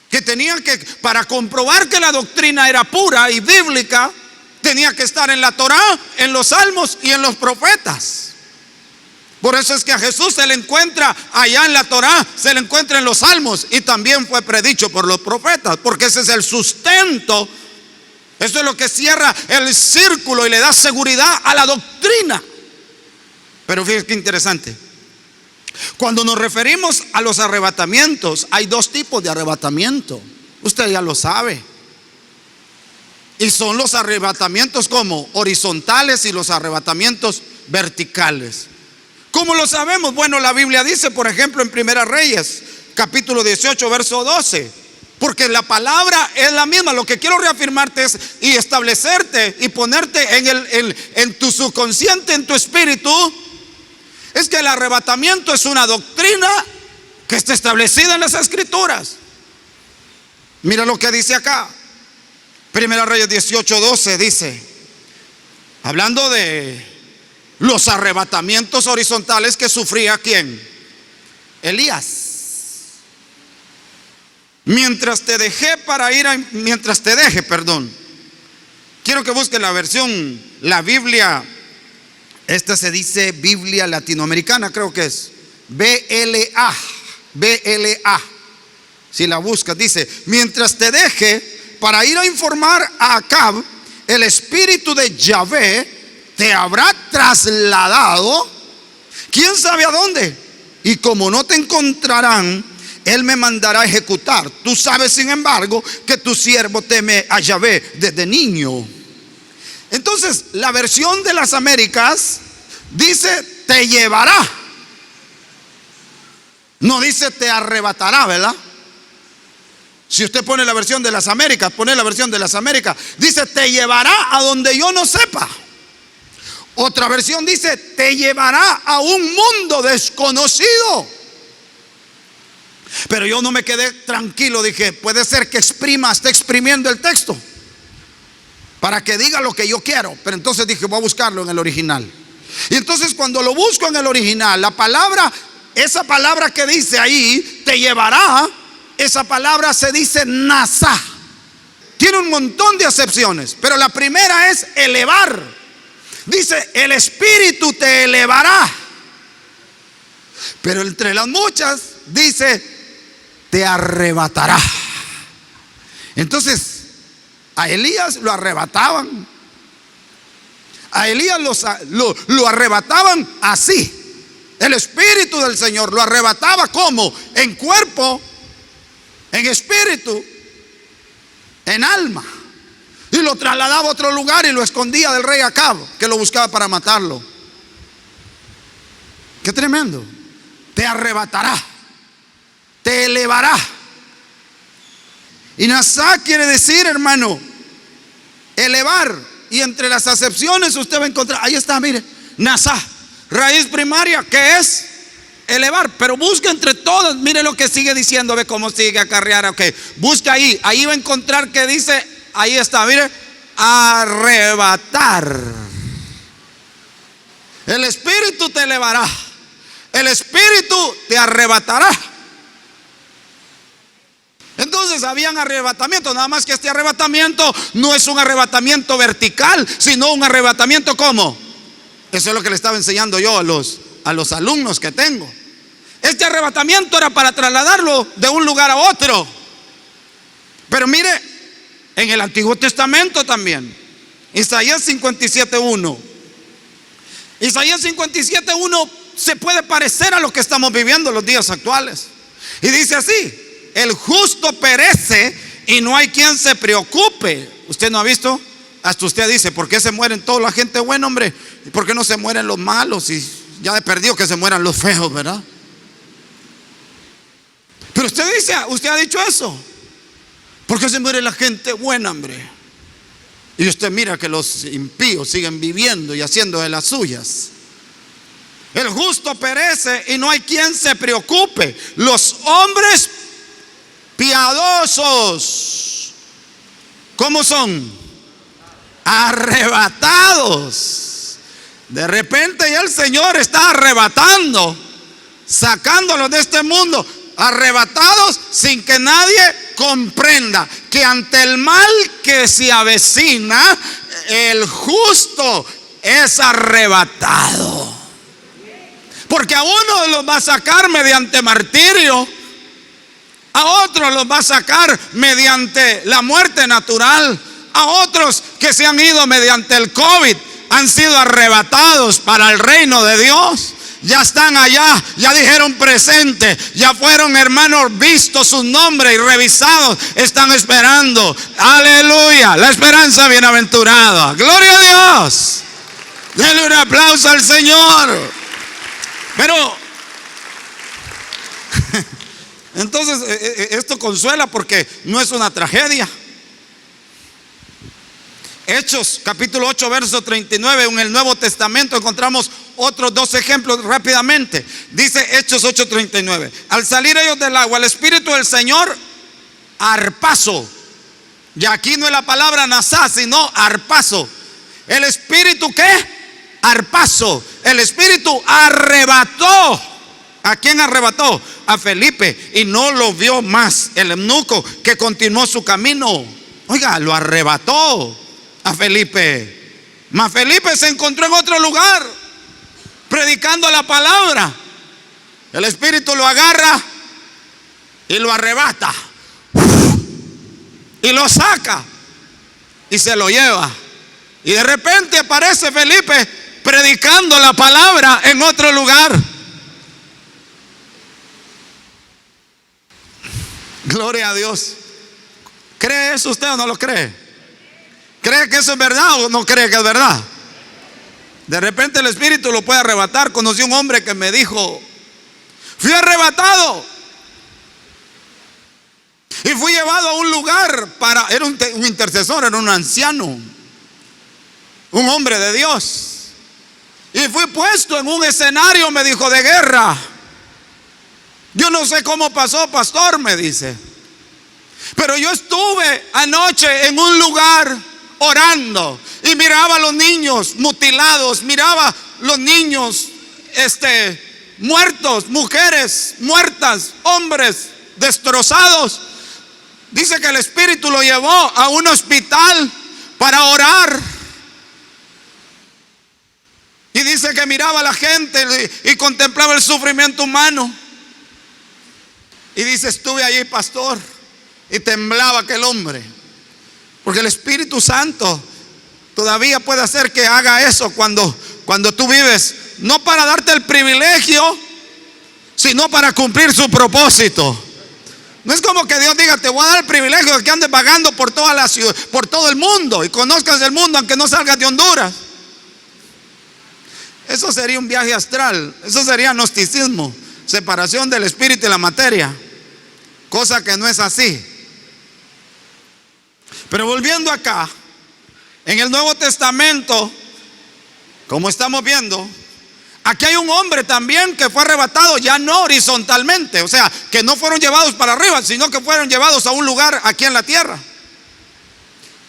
Speaker 1: que tenían que, para comprobar que la doctrina era pura y bíblica, tenía que estar en la Torá, en los salmos y en los profetas. Por eso es que a Jesús se le encuentra allá en la Torá, se le encuentra en los salmos, y también fue predicho por los profetas, porque ese es el sustento. Eso es lo que cierra el círculo y le da seguridad a la doctrina. Pero fíjense qué interesante. Cuando nos referimos a los arrebatamientos, hay 2 tipos de arrebatamiento. Usted ya lo sabe. Y son los arrebatamientos como horizontales y los arrebatamientos verticales. ¿Cómo lo sabemos? Bueno, la Biblia dice, por ejemplo, en Primera Reyes, capítulo 18, verso 12, porque la palabra es la misma. Lo que quiero reafirmarte es y establecerte y ponerte en tu subconsciente, en tu espíritu, es que el arrebatamiento es una doctrina que está establecida en las Escrituras. Mira lo que dice acá. Primera Reyes 18, 12 dice, hablando de los arrebatamientos horizontales que sufría ¿quién? Elías. Mientras te deje, quiero que busques la versión, la Biblia, esta se dice Biblia latinoamericana, creo que es BLA. Si la buscas, dice, mientras te deje para ir a informar a Acab, el espíritu de Yahvé te habrá trasladado, quién sabe a dónde, y como no te encontrarán, él me mandará a ejecutar. Tú sabes, sin embargo, que tu siervo teme a Yahvé desde niño. Entonces, la versión de las Américas dice te llevará, no dice te arrebatará, ¿verdad? Si usted pone la versión de las Américas, dice te llevará a donde yo no sepa. Otra versión dice te llevará a un mundo desconocido. Pero yo no me quedé tranquilo, dije, puede ser que esté exprimiendo el texto para que diga lo que yo quiero. Pero entonces dije, voy a buscarlo en el original. Y entonces cuando lo busco en el original, la palabra, esa palabra que dice ahí, te llevará, esa palabra se dice nasá. Tiene un montón de acepciones, pero la primera es elevar. Dice, el Espíritu te elevará. Pero entre las muchas dice, te arrebatará. Entonces, a Elías lo arrebataban. A Elías lo arrebataban así. El Espíritu del Señor lo arrebataba como en cuerpo, en espíritu, en alma. Y lo trasladaba a otro lugar y lo escondía del rey Acab, que lo buscaba para matarlo. Qué tremendo. Te arrebatará, te elevará. Y Nasá quiere decir, hermano, elevar. Y entre las acepciones usted va a encontrar, ahí está, mire, Nasá, raíz primaria, que es elevar. Pero busca entre todas, mire lo que sigue diciendo, ve cómo sigue acarrear. Ok, busca ahí va a encontrar que dice, ahí está, mire, arrebatar. El Espíritu te elevará, el Espíritu te arrebatará. Entonces habían arrebatamientos, nada más que este arrebatamiento no es un arrebatamiento vertical, sino un arrebatamiento ¿cómo? Eso es lo que le estaba enseñando yo a los alumnos que tengo. Este arrebatamiento era para trasladarlo de un lugar a otro. Pero mire, en el Antiguo Testamento también, Isaías 57:1. Isaías 57:1 se puede parecer a lo que estamos viviendo en los días actuales. Y dice así: el justo perece y no hay quien se preocupe. ¿Usted no ha visto? Hasta usted dice, ¿por qué se mueren toda la gente buena, hombre? ¿Y por qué no se mueren los malos? Y ya de perdido que se mueran los feos, ¿verdad? Pero usted dice, usted ha dicho eso. ¿Por qué se muere la gente buena, hombre? Y usted mira que los impíos siguen viviendo y haciendo de las suyas. El justo perece y no hay quien se preocupe. Los hombres piadosos, ¿cómo son? Arrebatados. De repente ya el Señor está arrebatando, sacándolos de este mundo, arrebatados sin que nadie comprenda que ante el mal que se avecina, el justo es arrebatado. Porque a uno los va a sacar mediante martirio, a otros los va a sacar mediante la muerte natural, a otros que se han ido mediante el COVID han sido arrebatados para el reino de Dios. Ya están allá, ya dijeron presente, ya fueron, hermanos, vistos sus nombres y revisados, están esperando. Aleluya, la esperanza bienaventurada. Gloria a Dios. Denle un aplauso al Señor. Pero entonces esto consuela porque no es una tragedia. Hechos capítulo 8 verso 39, en el Nuevo Testamento encontramos otros dos ejemplos rápidamente. Dice Hechos 8:39: al salir ellos del agua, el Espíritu del Señor arpazo. Y aquí no es la palabra nasá, sino arpazo. El Espíritu, ¿qué? Arpazo. El Espíritu arrebató. ¿A quién arrebató? A Felipe, y no lo vio más. El eunuco que continuó su camino, oiga, lo arrebató a Felipe. Mas Felipe se encontró en otro lugar predicando la palabra. El Espíritu lo agarra y lo arrebata y lo saca y se lo lleva. Y de repente aparece Felipe predicando la palabra en otro lugar. Gloria a Dios. ¿Cree eso usted o no lo cree? ¿Cree que eso es verdad o no cree que es verdad? De repente el Espíritu lo puede arrebatar. Conocí un hombre que me dijo: fui arrebatado y fui llevado a un lugar era un intercesor, era un anciano, un hombre de Dios, y fui puesto en un escenario, me dijo, de guerra. Yo no sé cómo pasó, pastor, me dice, pero yo estuve anoche en un lugar orando y miraba a los niños mutilados, miraba los niños muertos, mujeres muertas, hombres destrozados. Dice que el Espíritu lo llevó a un hospital para orar. Y dice que miraba a la gente y contemplaba el sufrimiento humano. Y dice, estuve allí, pastor, y temblaba aquel hombre. Porque el Espíritu Santo todavía puede hacer que haga eso cuando tú vives, no para darte el privilegio, sino para cumplir su propósito. No es como que Dios diga, te voy a dar el privilegio de que andes vagando por toda la ciudad, por todo el mundo, y conozcas el mundo aunque no salgas de Honduras. Eso sería un viaje astral. Eso sería gnosticismo, separación del espíritu y la materia, cosa que no es así. Pero volviendo acá, en el Nuevo Testamento, como estamos viendo, aquí hay un hombre también que fue arrebatado, ya no horizontalmente, o sea, que no fueron llevados para arriba, sino que fueron llevados a un lugar aquí en la tierra.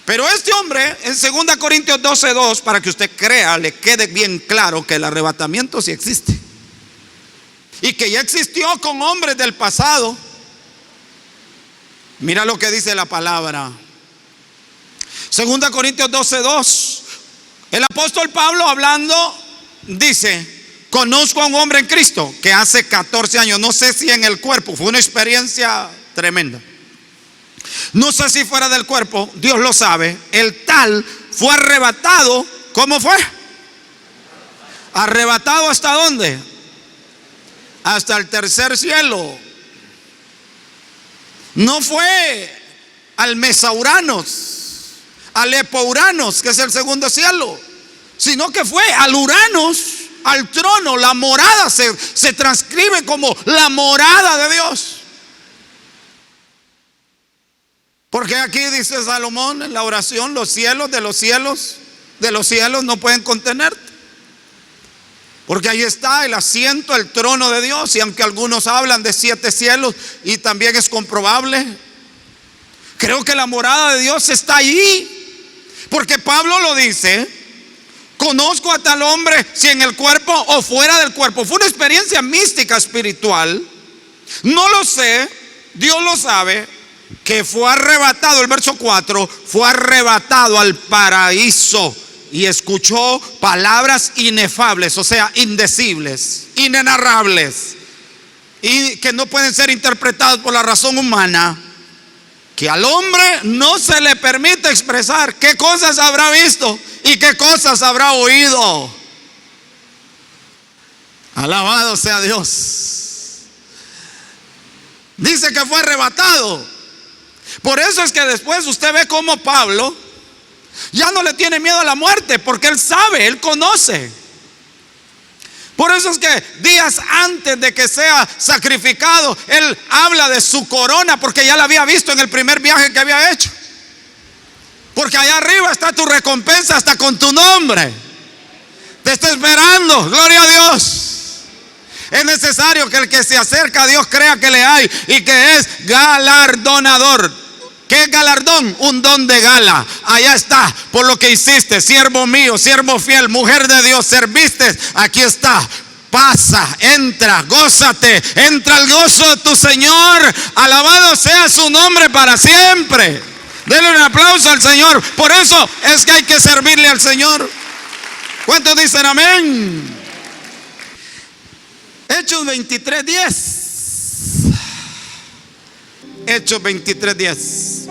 Speaker 1: Pero este hombre, en 2 Corintios 12:2, para que usted crea, le quede bien claro que el arrebatamiento sí existe. Y que ya existió con hombres del pasado. Mira lo que dice la palabra. 2 Corintios 12:2. El apóstol Pablo hablando dice: conozco a un hombre en Cristo que hace 14 años, no sé si en el cuerpo, fue una experiencia tremenda. No sé si fuera del cuerpo, Dios lo sabe. El tal fue arrebatado. ¿Cómo fue? ¿Arrebatado hasta dónde? Hasta el tercer cielo. No fue al Mesauranos, al Epouranos, que es el segundo cielo, sino que fue al Uranos, al trono. La morada se transcribe como la morada de Dios. Porque aquí dice Salomón en la oración: los cielos de los cielos no pueden contenerte. Porque ahí está el asiento, el trono de Dios. Y aunque algunos hablan de 7 cielos, y también es comprobable, creo que la morada de Dios está allí. Porque Pablo lo dice: conozco a tal hombre, si en el cuerpo o fuera del cuerpo. Fue una experiencia mística espiritual. No lo sé, Dios lo sabe. Que fue arrebatado, el verso 4, fue arrebatado al paraíso y escuchó palabras inefables, o sea, indecibles, inenarrables, y que no pueden ser interpretadas por la razón humana, que al hombre no se le permite expresar. ¿Qué cosas habrá visto y qué cosas habrá oído? Alabado sea Dios. Dice que fue arrebatado. Por eso es que después usted ve cómo Pablo ya no le tiene miedo a la muerte, porque él sabe, él conoce. Por eso es que días antes de que sea sacrificado, él habla de su corona, porque ya la había visto en el primer viaje que había hecho. Porque allá arriba está tu recompensa, hasta con tu nombre. Te está esperando, gloria a Dios. Es necesario que el que se acerca a Dios crea que le hay y que es galardonador. ¿Qué es galardón? Un don de gala. Allá está, por lo que hiciste, siervo mío, siervo fiel, mujer de Dios, serviste. Aquí está. Pasa, entra, gózate, entra al gozo de tu Señor. Alabado sea su nombre para siempre. Denle un aplauso al Señor. Por eso es que hay que servirle al Señor. ¿Cuántos dicen amén? Hechos 23:10. Hechos 23:10.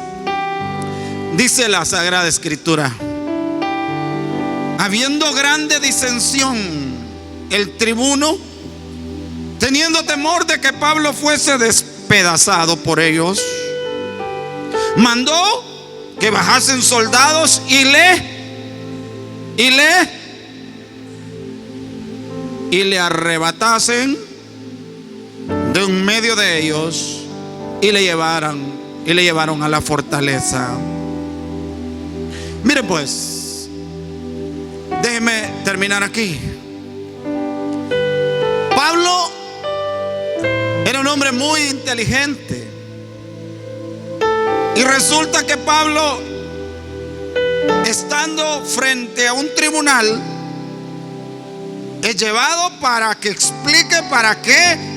Speaker 1: Dice la Sagrada Escritura: habiendo grande disensión, el tribuno, teniendo temor de que Pablo fuese despedazado por ellos, mandó que bajasen soldados y le arrebatasen de en medio de ellos y le llevaron a la fortaleza. Mire pues, déjeme terminar aquí. Pablo era un hombre muy inteligente, y resulta que Pablo, estando frente a un tribunal, es llevado para que explique, para que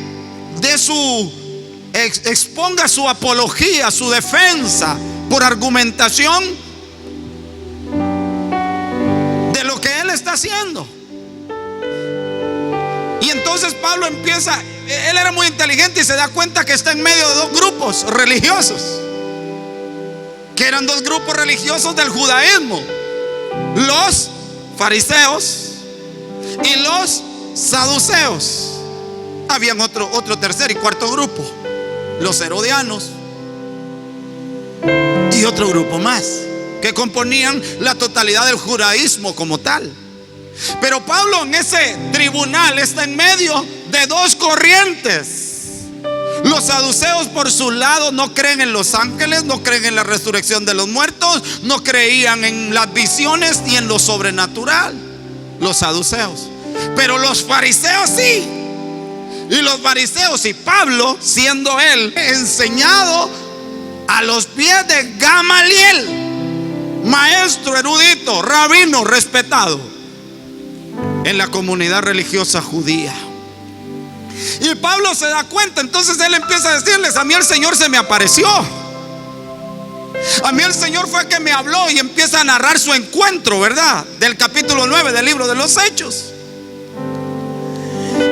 Speaker 1: exponga su apología, su defensa, por argumentación de lo que él está haciendo. Y entonces Pablo empieza, él era muy inteligente y se da cuenta que está en medio de dos grupos religiosos, que eran dos grupos religiosos del judaísmo: los fariseos y los saduceos. Habían otro tercer y cuarto grupo, los herodianos y otro grupo más, que componían la totalidad del judaísmo como tal. Pero Pablo en ese tribunal está en medio de dos corrientes. Los saduceos, por su lado, no creen en los ángeles, no creen en la resurrección de los muertos, no creían en las visiones ni en lo sobrenatural, los saduceos. Pero los fariseos sí. Y los fariseos, y Pablo, siendo él enseñado a los pies de Gamaliel, maestro erudito, rabino respetado en la comunidad religiosa judía. Y Pablo se da cuenta, entonces él empieza a decirles: a mí el Señor se me apareció, a mí el Señor fue que me habló. Y empieza a narrar su encuentro, ¿verdad? Del capítulo 9 del libro de los Hechos.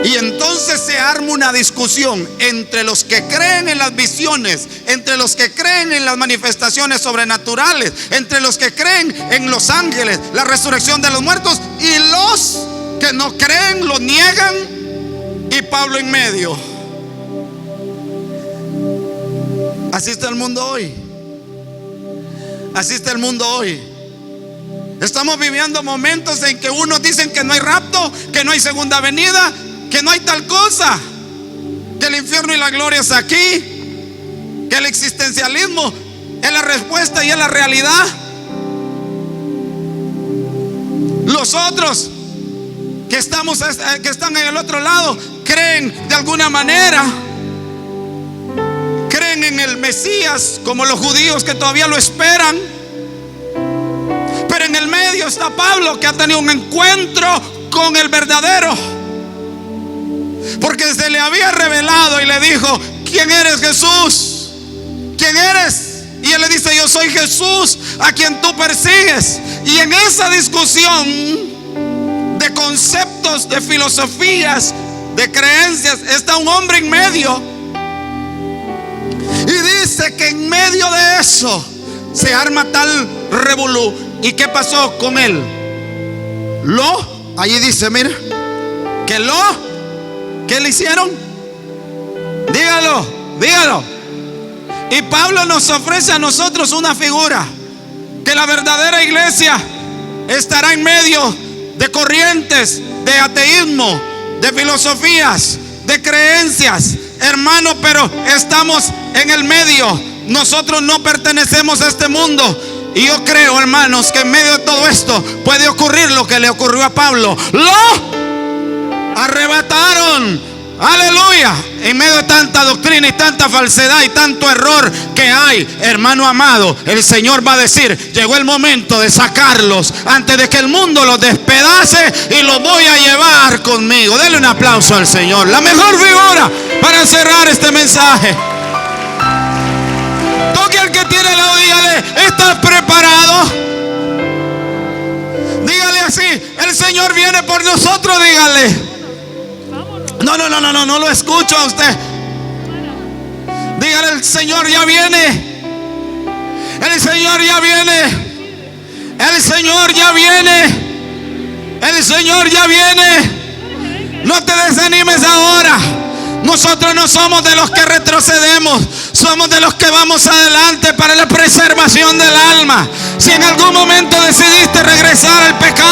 Speaker 1: Y entonces se arma una discusión entre los que creen en las visiones, entre los que creen en las manifestaciones sobrenaturales, entre los que creen en los ángeles, la resurrección de los muertos, y los que no creen, lo niegan, y Pablo en medio. Así está el mundo hoy. Así está el mundo hoy. Estamos viviendo momentos en que unos dicen que no hay rapto, que no hay segunda venida, que no hay tal cosa, que el infierno y la gloria es aquí, que el existencialismo es la respuesta y es la realidad. Los otros que están en el otro lado creen de alguna manera, creen en el Mesías, como los judíos que todavía lo esperan. Pero en el medio está Pablo, que ha tenido un encuentro con el verdadero, porque se le había revelado y le dijo: ¿quién eres, Jesús? ¿Quién eres? Y él le dice: yo soy Jesús a quien tú persigues. Y en esa discusión de conceptos, de filosofías, de creencias, está un hombre en medio. Y dice que en medio de eso se arma tal revolú. ¿Y qué pasó con él? Allí dice, mira, ¿qué le hicieron? Dígalo. Y Pablo nos ofrece a nosotros una figura: que la verdadera iglesia estará en medio de corrientes de ateísmo, de filosofías, de creencias, hermano, pero estamos en el medio. Nosotros no pertenecemos a este mundo. Y yo creo, hermanos, que en medio de todo esto puede ocurrir lo que le ocurrió a Pablo. Lo arrebataron. Aleluya. En medio de tanta doctrina y tanta falsedad y tanto error que hay, hermano amado, el Señor va a decir: llegó el momento de sacarlos antes de que el mundo los despedace, y los voy a llevar conmigo. Denle un aplauso al Señor. La mejor figura para cerrar este mensaje. Toque al que tiene el lado, dígale: ¿estás preparado? Dígale así: el Señor viene por nosotros. Dígale. No lo escucho a usted. Dígale: el Señor ya viene. El Señor ya viene. El Señor ya viene. El Señor ya viene. No te desanimes ahora. Nosotros no somos de los que retrocedemos, somos de los que vamos adelante para la preservación del alma. Si en algún momento decidiste regresar al pecado,